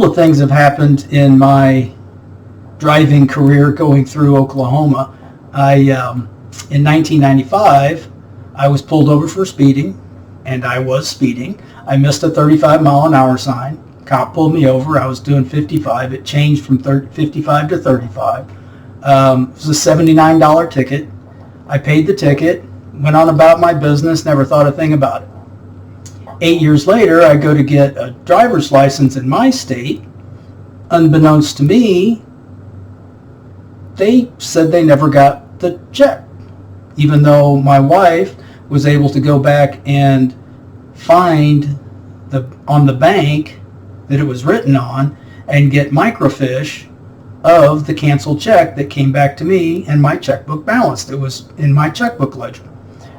couple of things have happened in my driving career going through Oklahoma. In 1995, I was pulled over for speeding, and I was speeding. I missed a 35 mile an hour sign. Cop pulled me over. I was doing 55. It changed from 55 to 35. It was a $79 ticket. I paid the ticket, went on about my business, never thought a thing about it. 8 years later, I go to get a driver's license in my state. Unbeknownst to me, they said they never got the check, even though my wife was able to go back and find on the bank that it was written on and get microfiche of the canceled check that came back to me and my checkbook balanced. It was in my checkbook ledger.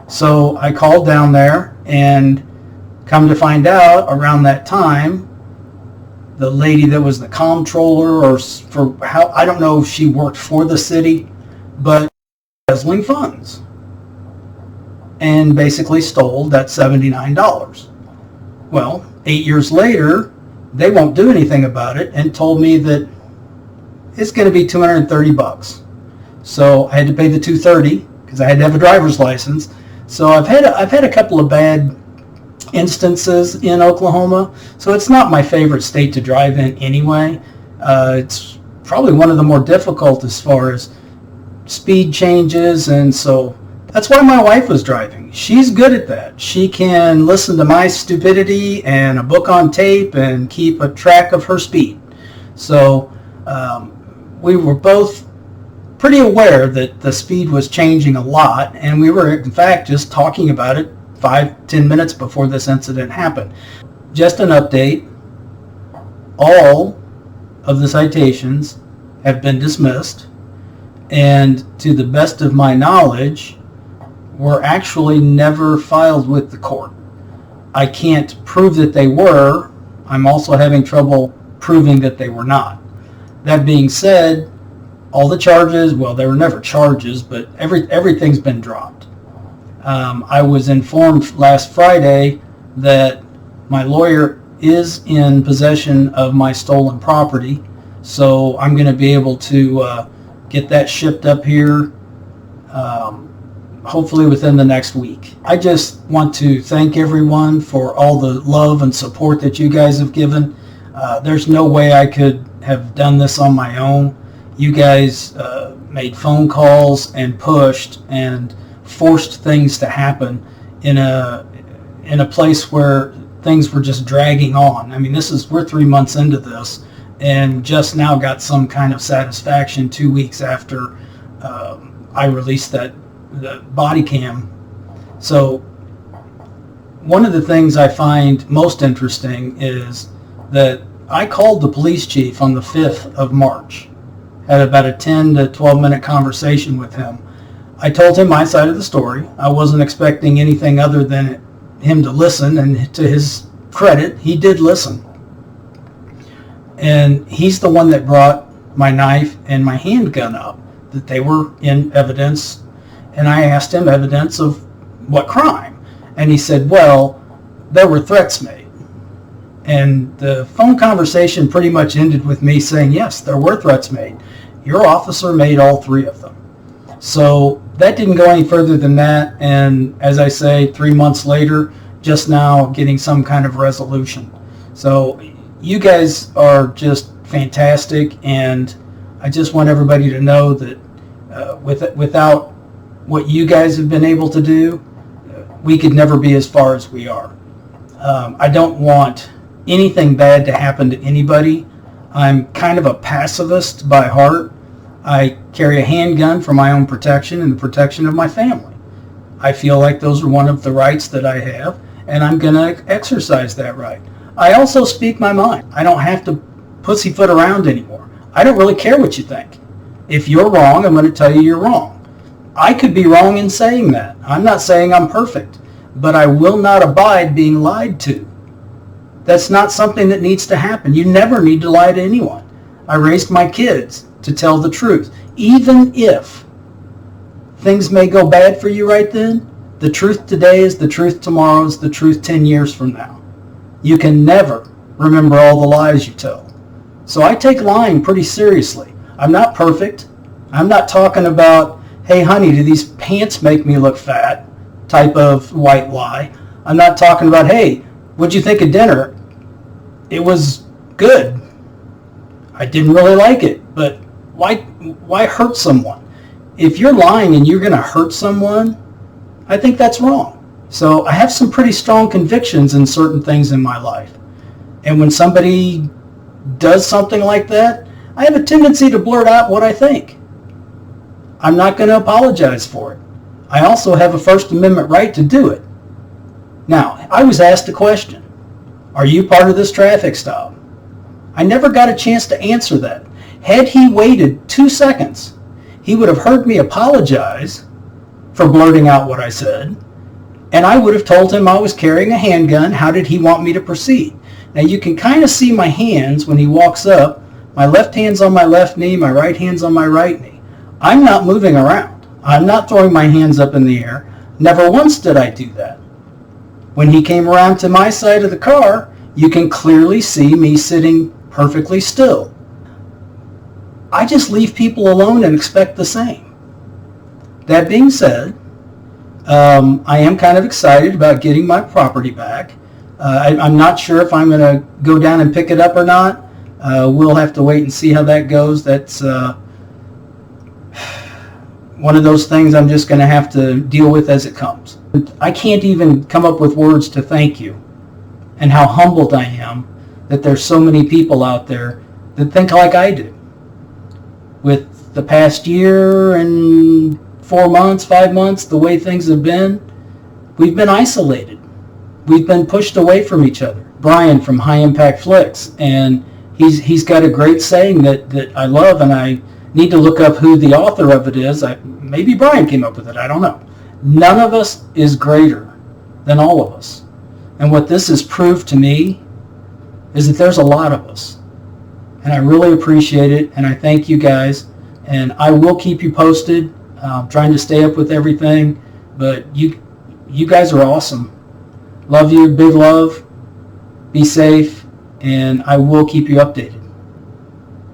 So I called down there, and come to find out around that time, the lady that was the comptroller, or for how, I don't know if she worked for the city, but embezzling funds and basically stole that $79. Well, 8 years later, they won't do anything about it and told me that it's going to be $230. So I had to pay the $230 because I had to have a driver's license. So I've had a couple of bad instances in Oklahoma. So it's not my favorite state to drive in anyway. It's probably one of the more difficult as far as speed changes, and so that's why my wife was driving. She's good at that. She can listen to my stupidity and a book on tape and keep a track of her speed. So we were both pretty aware that the speed was changing a lot, and we were in fact just talking about it 5-10 minutes before this incident happened. Just an update, all of the citations have been dismissed, and to the best of my knowledge, were actually never filed with the court. I can't prove that they were. I'm also having trouble proving that they were not. That being said, all the charges, well, there were never charges, but everything's been dropped. I was informed last Friday that my lawyer is in possession of my stolen property, so I'm going to be able to get that shipped up here hopefully within the next week. I just want to thank everyone for all the love and support that you guys have given. There's no way I could have done this on my own. You guys made phone calls and pushed and forced things to happen in a place where things were just dragging on. I mean, we're 3 months into this, and just now got some kind of satisfaction 2 weeks after I released the body cam. So one of the things I find most interesting is that I called the police chief on the 5th of March, had about a 10 to 12 minute conversation with him. I told him my side of the story. I wasn't expecting anything other than him to listen, and to his credit, he did listen. And he's the one that brought my knife and my handgun up, that they were in evidence. And I asked him evidence of what crime. And he said, well, there were threats made. And the phone conversation pretty much ended with me saying, yes, there were threats made. Your officer made all 3 of them. So that didn't go any further than that. And as I say, 3 months later, just now getting some kind of resolution. So you guys are just fantastic. And I just want everybody to know that without what you guys have been able to do, we could never be as far as we are. I don't want anything bad to happen to anybody. I'm kind of a pacifist by heart. I carry a handgun for my own protection and the protection of my family. I feel like those are one of the rights that I have, and I'm going to exercise that right. I also speak my mind. I don't have to pussyfoot around anymore. I don't really care what you think. If you're wrong, I'm going to tell you you're wrong. I could be wrong in saying that. I'm not saying I'm perfect, but I will not abide being lied to. That's not something that needs to happen. You never need to lie to anyone. I raised my kids to tell the truth. Even if things may go bad for you right then, the truth today is the truth tomorrow is the truth 10 years from now. You can never remember all the lies you tell. So I take lying pretty seriously. I'm not perfect. I'm not talking about, hey honey, do these pants make me look fat type of white lie. I'm not talking about, hey, what'd you think of dinner? It was good. I didn't really like it, but why hurt someone? If you're lying and you're going to hurt someone, I think that's wrong. So I have some pretty strong convictions in certain things in my life. And when somebody does something like that, I have a tendency to blurt out what I think. I'm not going to apologize for it. I also have a First Amendment right to do it. Now, I was asked a question. Are you part of this traffic stop? I never got a chance to answer that. Had he waited 2 seconds, he would have heard me apologize for blurting out what I said, and I would have told him I was carrying a handgun. How did he want me to proceed? Now you can kind of see my hands when he walks up. My left hand's on my left knee, my right hand's on my right knee. I'm not moving around. I'm not throwing my hands up in the air. Never once did I do that. When he came around to my side of the car, you can clearly see me sitting perfectly still. I just leave people alone and expect the same. That being said, I am kind of excited about getting my property back. I'm not sure if I'm going to go down and pick it up or not. We'll have to wait and see how that goes. That's one of those things I'm just going to have to deal with as it comes. I can't even come up with words to thank you and how humbled I am that there's so many people out there that think like I do. With the past year and 4 months, 5 months, the way things have been, we've been isolated. We've been pushed away from each other. Brian from High Impact Flicks, and he's got a great saying that I love, and I need to look up who the author of it is. Maybe Brian came up with it. I don't know. None of us is greater than all of us. And what this has proved to me is that there's a lot of us. And I really appreciate it, and I thank you guys. And I will keep you posted. I'm trying to stay up with everything, but you guys are awesome. Love you, big love. Be safe, and I will keep you updated.